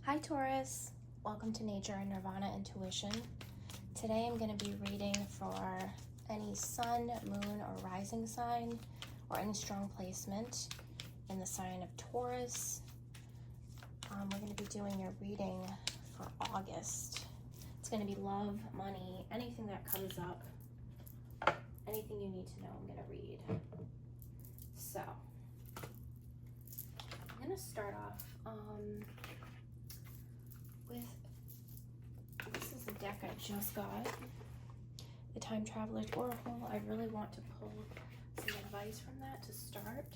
Hi Taurus, welcome to Nature and Nirvana Intuition. Today I'm going to be reading for any sun, moon, or rising sign, or any strong placement in the sign of Taurus. We're going to be doing your reading for August. It's going to be love, money, anything that comes up, anything you need to know, I'm going to read. So, I'm going to start off with, this is the deck I just got, the Time Traveler's Oracle. I really want to pull some advice from that to start.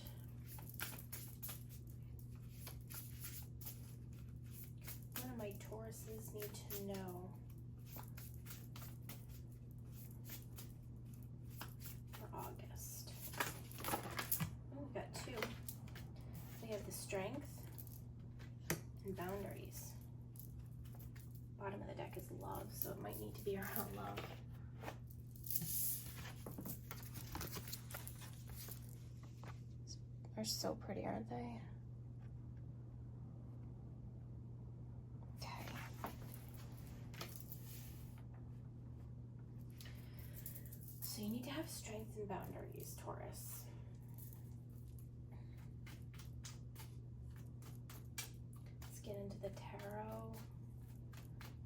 One of my Tauruses need to know for August. Oh, we've got two. We have the Strength and Boundaries. Bottom of the deck is Love, so it might need to be around love. They're so pretty, aren't they? Okay. So you need to have strength and boundaries, Taurus. Let's get into the tarot.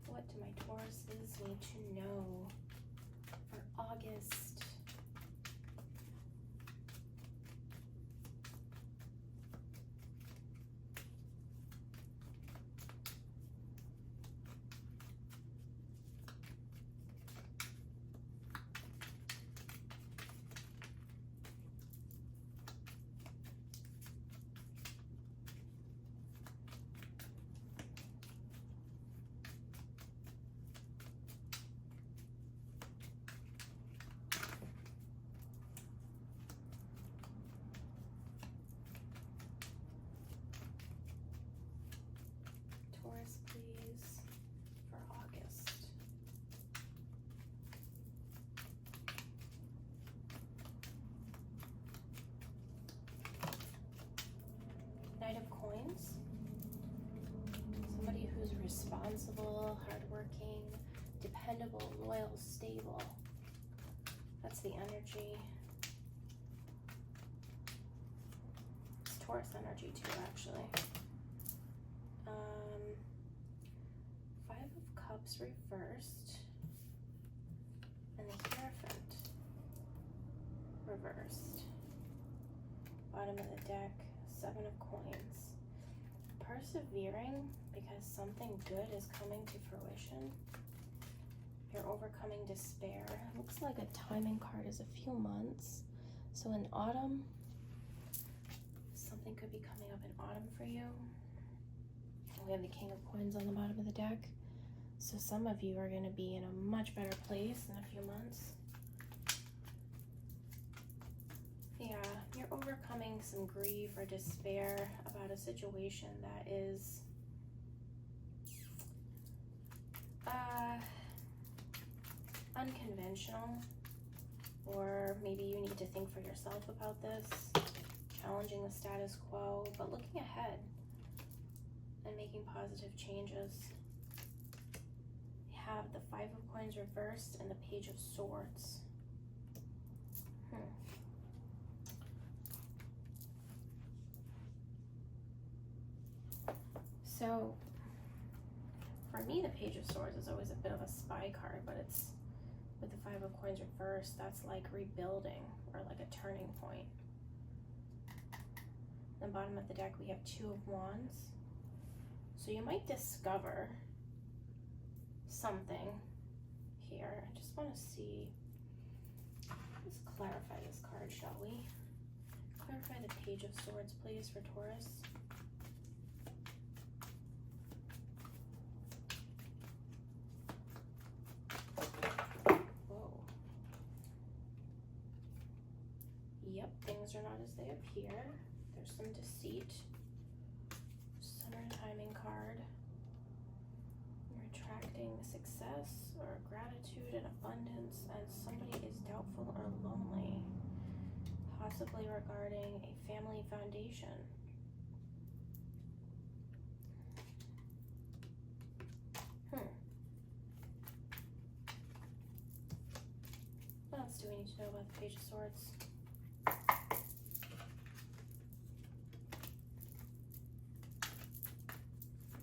What do my Tauruses need to know for August? Taurus, please, for August. Knight of Coins. Somebody who's responsible, hardworking, dependable, loyal, stable. That's the energy. It's Taurus energy too, actually. Five of Cups reversed, and the Hierophant reversed. Bottom of the deck, Seven of Coins. Persevering because something good is coming to fruition. You're overcoming despair. It looks like a timing card is a few months. So in autumn, something could be coming up in autumn for you. We have the King of Coins on the bottom of the deck. So some of you are going to be in a much better place in a few months. Yeah, you're overcoming some grief or despair about a situation that is unconventional, or maybe you need to think for yourself about this, challenging the status quo, but looking ahead and making positive changes. We have the Five of Coins reversed and the Page of Swords. So, for me, the Page of Swords is always a bit of a spy card, but it's, with the Five of Coins reversed, that's like rebuilding or like a turning point. Then bottom of the deck, we have Two of Wands. So you might discover something here. I just want to see, let's clarify this card, shall we? Clarify the Page of Swords, please, for Taurus. Yep, things are not as they appear. There's some deceit. Summer timing card. You're attracting success or gratitude and abundance, and somebody is doubtful or lonely, possibly regarding a family foundation. Page of Swords.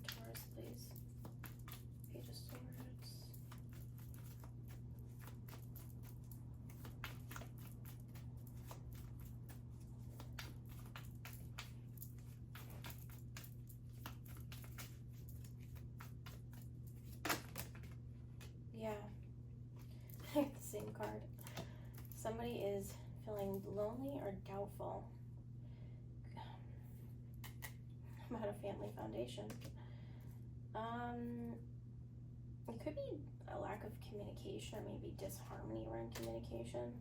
Taurus, please. Page of Swords. Yeah, the same card. Somebody is feeling lonely or doubtful about a family foundation. It could be a lack of communication or maybe disharmony around communication.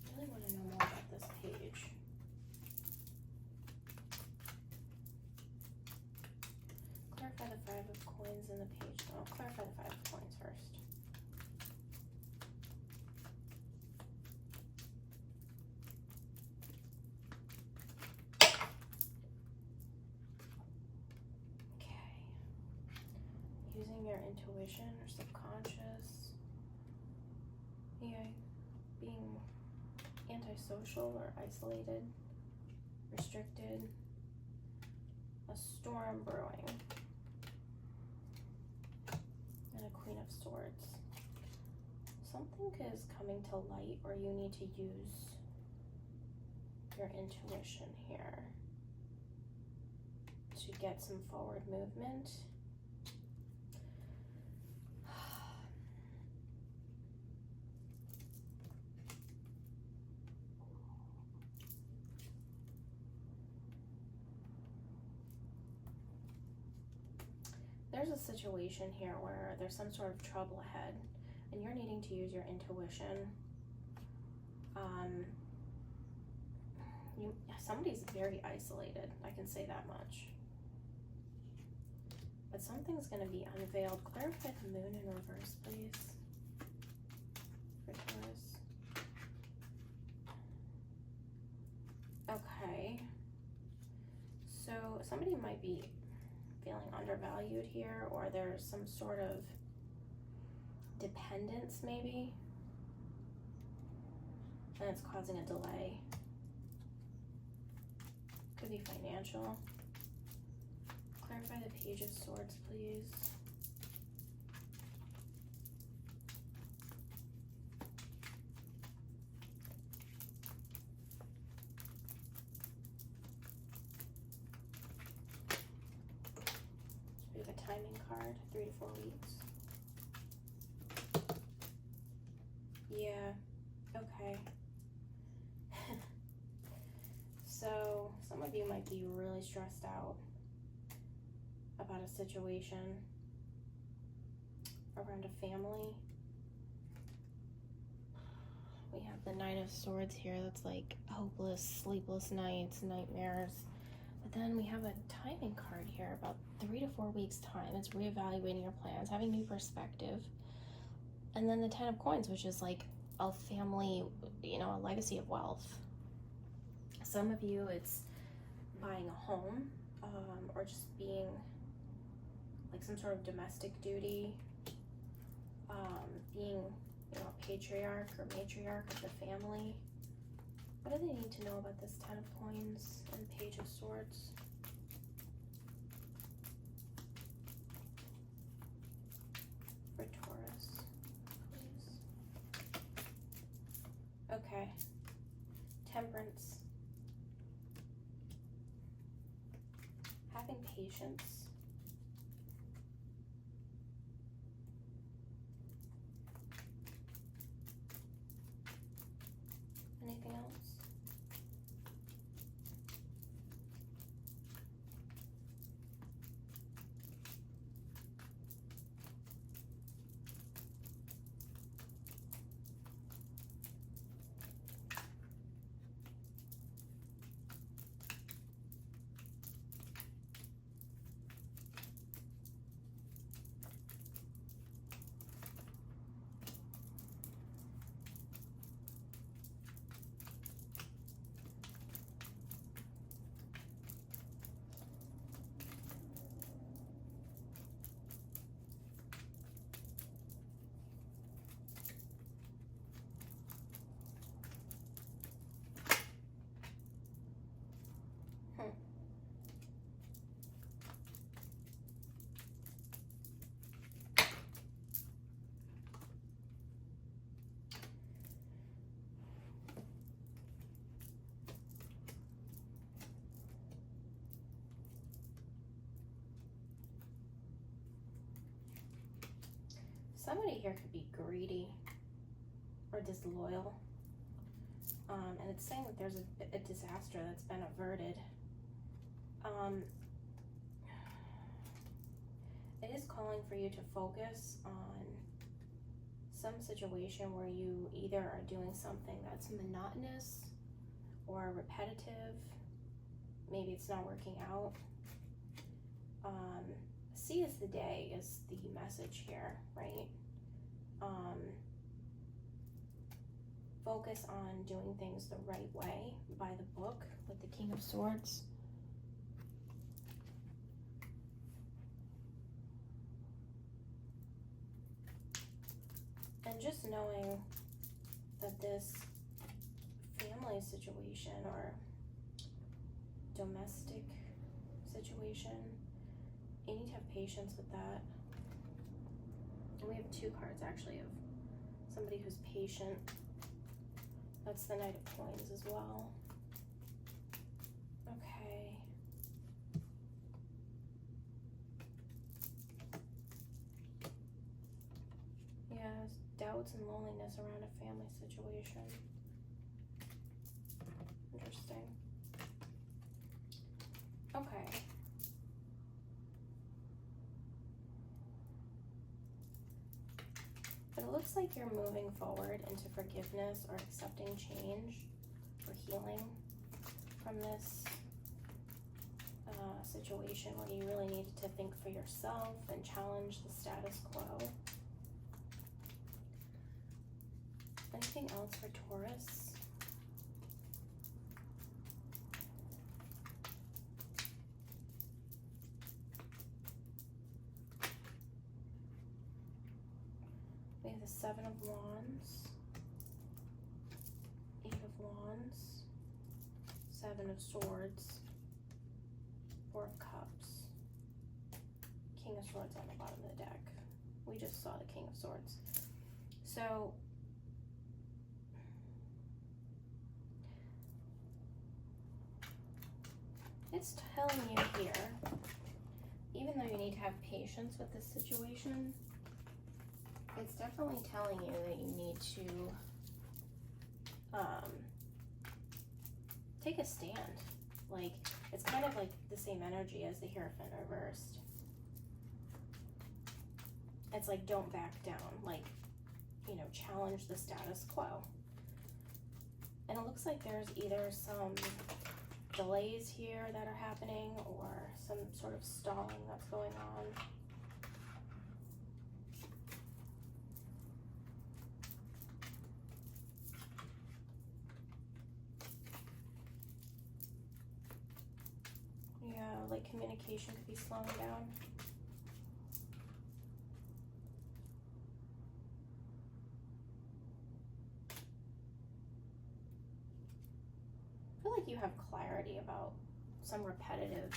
I really want to know more about this page. Clarify the Five of Coins in the page. No, I'll clarify the Five of Coins first. Okay. Using your intuition or subconscious. Yeah, being antisocial or isolated, restricted. A storm brewing. And a Queen of Swords. Something is coming to light, or you need to use your intuition here to get some forward movement. There's a situation here where there's some sort of trouble ahead and you're needing to use your intuition. Somebody's very isolated, I can say that much. But something's going to be unveiled. Clarify the Moon in reverse, please, for Taurus. Okay. So somebody might be feeling undervalued here, or there's some sort of dependence maybe, and it's causing a delay. Could be financial. Clarify the Page of Swords, please. We have a timing card, 3 to 4 weeks. Yeah, okay. So some of you might be really stressed out about a situation around a family. We have the Nine of Swords here. That's like hopeless, sleepless nights, nightmares. But then we have a timing card here about 3 to 4 weeks time. It's reevaluating your plans, having new perspective. And then the Ten of Coins, which is like a family, you know, a legacy of wealth. Some of you, it's buying a home, or just being like some sort of domestic duty, being, you know, a patriarch or matriarch of the family. What do they need to know about this Ten of Coins and Page of Swords? For Taurus, please. Okay. Temperance. Having patience. Anything else? Somebody here could be greedy or disloyal. And it's saying that there's a disaster that's been averted. It is calling for you to focus on some situation where you either are doing something that's monotonous or repetitive. Maybe it's not working out. Seize the day is the message here, right? Focus on doing things the right way, by the book, with the King of Swords. And just knowing that this family situation or domestic situation, you need to have patience with that. And we have two cards actually of somebody who's patient. That's the Knight of Coins as well. Okay. Yeah, doubts and loneliness around a family situation. Interesting. Okay. But it looks like you're moving forward into forgiveness or accepting change or healing from this situation where you really needed to think for yourself and challenge the status quo. Anything else for Taurus? We have the Seven of Wands, Eight of Wands, Seven of Swords, Four of Cups, King of Swords on the bottom of the deck. We just saw the King of Swords. So it's telling you here, even though you need to have patience with this situation, it's definitely telling you that you need to take a stand. Like, it's kind of like the same energy as the Hierophant reversed. It's like, don't back down. Like, you know, challenge the status quo. And it looks like there's either some delays here that are happening or some sort of stalling that's going on. Yeah, like communication could be slowing down. I feel like you have clarity about some repetitive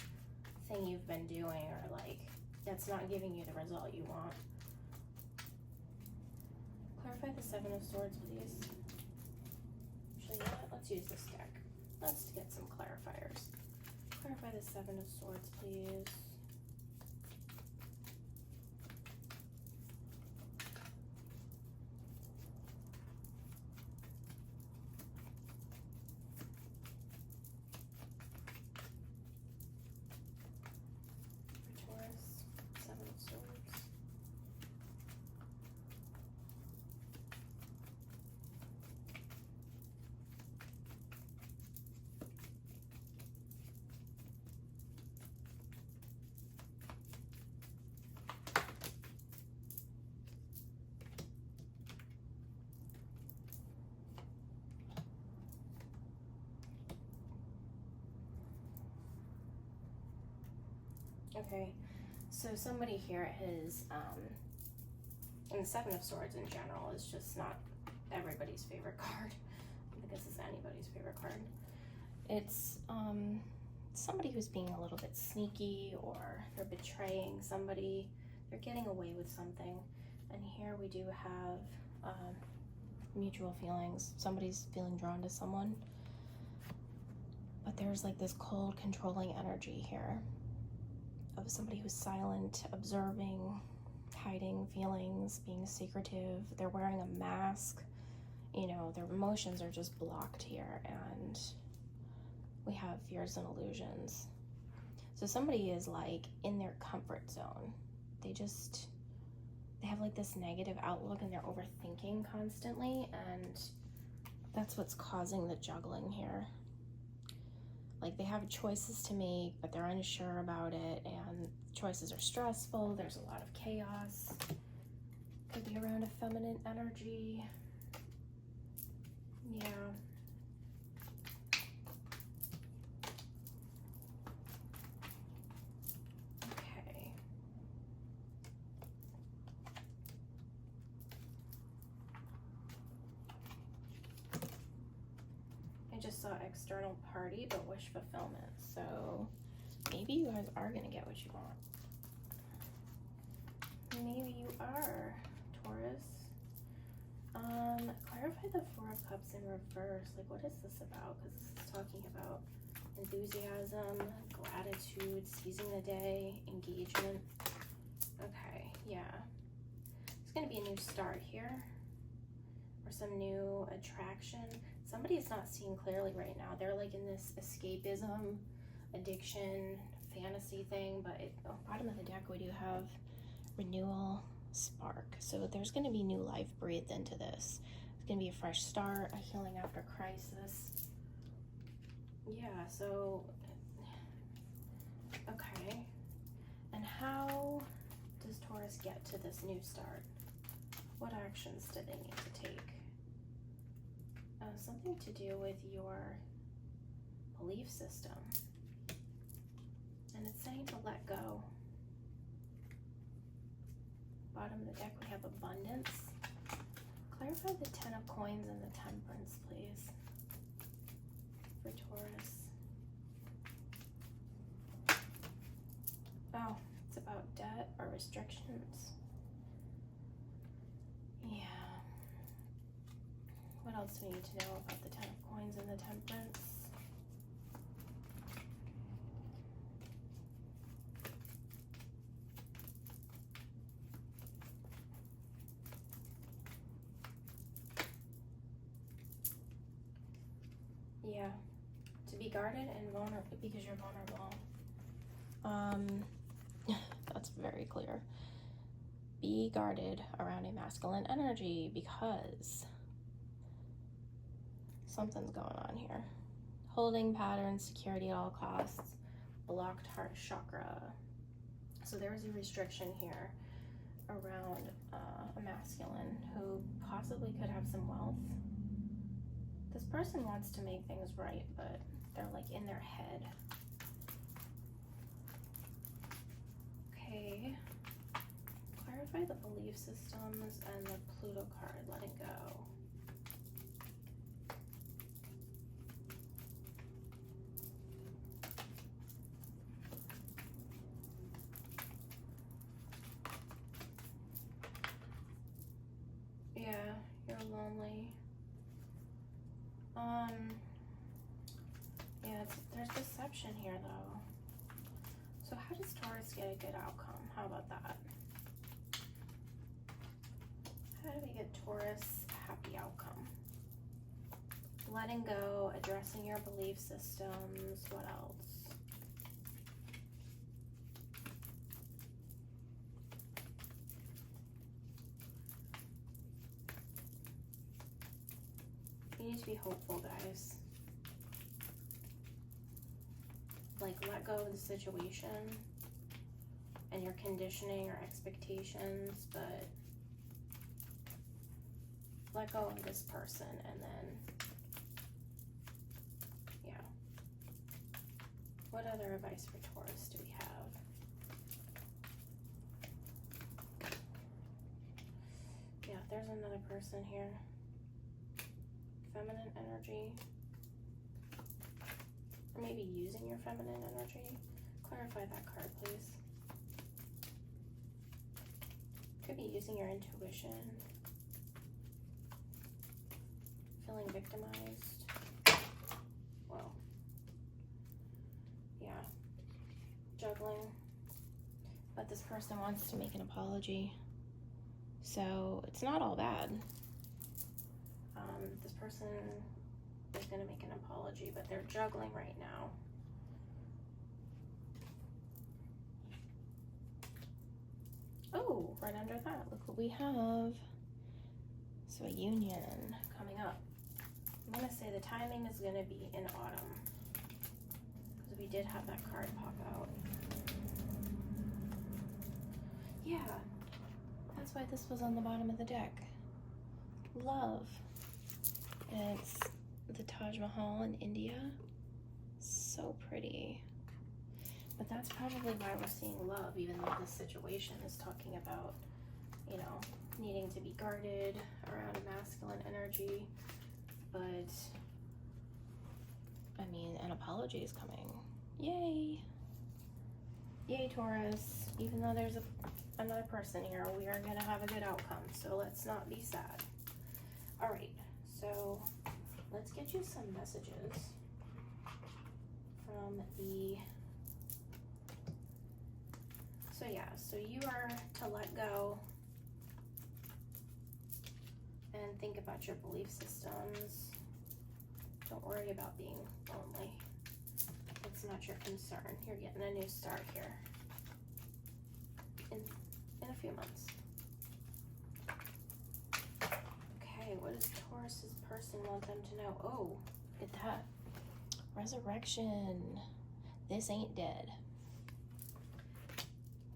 thing you've been doing, or like that's not giving you the result you want. Clarify the Seven of Swords, please. Actually, you know what? Let's use this deck. Let's get some clarifiers. Clarify the Seven of Swords, please. For Taurus, Seven of Swords. Okay, so somebody here is, and the Seven of Swords in general is just not everybody's favorite card. I don't think this is anybody's favorite card. It's somebody who's being a little bit sneaky, or they're betraying somebody. They're getting away with something. And here we do have mutual feelings. Somebody's feeling drawn to someone. But there's like this cold, controlling energy here of somebody who's silent, observing, hiding feelings, being secretive. They're wearing a mask. You know, their emotions are just blocked here, and we have fears and illusions. So somebody is like in their comfort zone. They have like this negative outlook, and they're overthinking constantly, and that's what's causing the juggling here. Like, they have choices to make, but they're unsure about it, and choices are stressful. There's a lot of chaos. Could be around a feminine energy. Yeah. Okay. I just saw external party, but wish fulfillment. So maybe you guys are going to get what you want. Maybe you are, Taurus. Clarify the Four of Cups in reverse. Like, what is this about? Because this is talking about enthusiasm, gratitude, seizing the day, engagement. Okay, yeah. It's going to be a new start here, or some new attraction. Somebody is not seeing clearly right now. They're like in this escapism, addiction, fantasy thing, but bottom of the deck we do have renewal, spark. So there's going to be new life breathed into this. It's going to be a fresh start, a healing after crisis. Yeah, so, okay. And how does Taurus get to this new start? What actions do they need to take? Something to do with your belief system. And it's saying to let go. Bottom of the deck, we have abundance. Clarify the Ten of Coins and the Temperance, please, for Taurus. Oh, it's about debt or restrictions. Yeah. What else do we need to know about the Ten of Coins and the Temperance? Yeah, to be guarded and vulnerable, because you're vulnerable. That's very clear. Be guarded around a masculine energy because something's going on here. Holding pattern, security at all costs, blocked heart chakra. So there is a restriction here around a masculine who possibly could have some wealth. This person wants to make things right, but they're like in their head. Okay. Clarify the belief systems and the Pluto card, letting go. Yeah, you're lonely. Yeah, there's deception here though. So how does Taurus get a good outcome? How about that? How do we get Taurus a happy outcome? Letting go, addressing your belief systems. What else? You need to be hopeful, guys. Like, let go of the situation and your conditioning or expectations, but let go of this person, and then, yeah. What other advice for Taurus do we have? Yeah, there's another person here. Feminine energy. Or maybe using your feminine energy. Clarify that card, please. Could be using your intuition. Feeling victimized. Well, yeah. Juggling. But this person wants to make an apology. So it's not all bad. This person is going to make an apology, but they're juggling right now. Oh, right under that, look what we have. So a union coming up. I'm going to say the timing is going to be in autumn, because we did have that card pop out. Yeah, that's why this was on the bottom of the deck. Love. And it's the Taj Mahal in India. So pretty. But that's probably why we're seeing love, even though this situation is talking about, you know, needing to be guarded around a masculine energy. But, I mean, an apology is coming. Yay! Yay, Taurus. Even though there's another person here, we are going to have a good outcome. So let's not be sad. All right. So let's get you some messages from the... So yeah, so you are to let go and think about your belief systems. Don't worry about being lonely. It's not your concern. You're getting a new start here in a few months. Okay, what does Taurus's person want them to know? Oh, look at that. Resurrection. This ain't dead.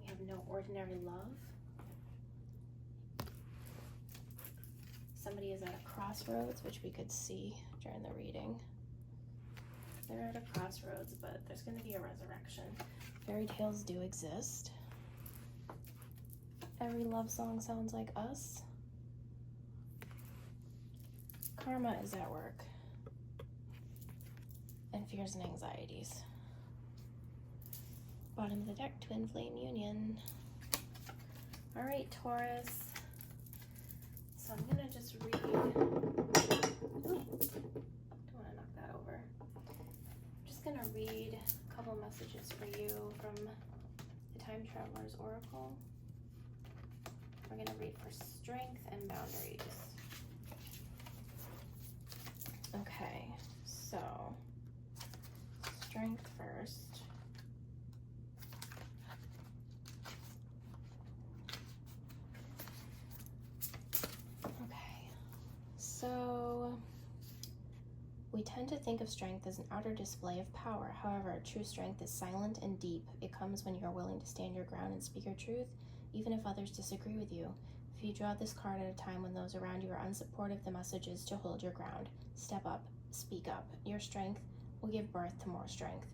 We have no ordinary love. Somebody is at a crossroads, which we could see during the reading. They're at a crossroads, but there's going to be a resurrection. Fairy tales do exist. Every love song sounds like us. Karma is at work. And fears and anxieties. Bottom of the deck, twin flame union. All right, Taurus. So I'm gonna just read. Ooh, don't want to knock that over. I'm just gonna read a couple messages for you from the Time Traveler's Oracle. We're gonna read for strength and boundaries. Okay, so strength first. So, we tend to think of strength as an outer display of power. However, true strength is silent and deep. It comes when you are willing to stand your ground and speak your truth, even if others disagree with you. If you draw this card at a time when those around you are unsupportive, the message is to hold your ground. Step up, speak up. Your strength will give birth to more strength.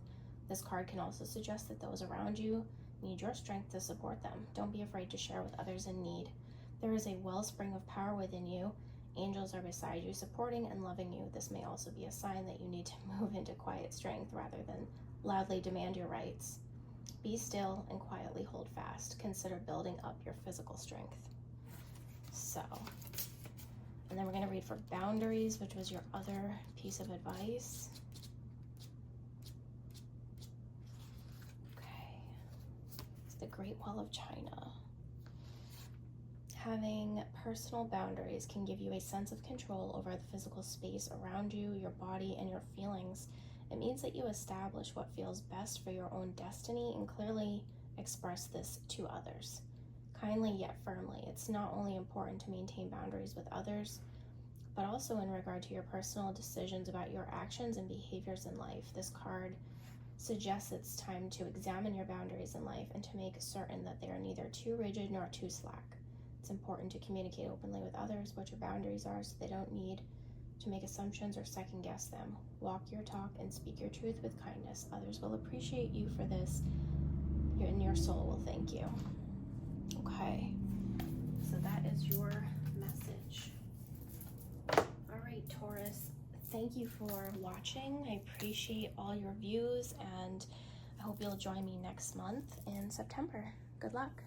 This card can also suggest that those around you need your strength to support them. Don't be afraid to share with others in need. There is a wellspring of power within you. Angels are beside you, supporting and loving you. This may also be a sign that you need to move into quiet strength rather than loudly demand your rights. Be still and quietly hold fast. Consider building up your physical strength. So, and then we're going to read for boundaries, which was your other piece of advice. Okay. It's the Great Wall of China. Having personal boundaries can give you a sense of control over the physical space around you, your body, and your feelings. It means that you establish what feels best for your own destiny and clearly express this to others. Kindly yet firmly. It's not only important to maintain boundaries with others, but also in regard to your personal decisions about your actions and behaviors in life. This card suggests it's time to examine your boundaries in life and to make certain that they are neither too rigid nor too slack. It's important to communicate openly with others what your boundaries are so they don't need to make assumptions or second guess them. Walk your talk and speak your truth with kindness. Others will appreciate you for this, and your soul will thank you. Okay, so that is your message. All right, Taurus, thank you for watching. I appreciate all your views, and I hope you'll join me next month in September. Good luck.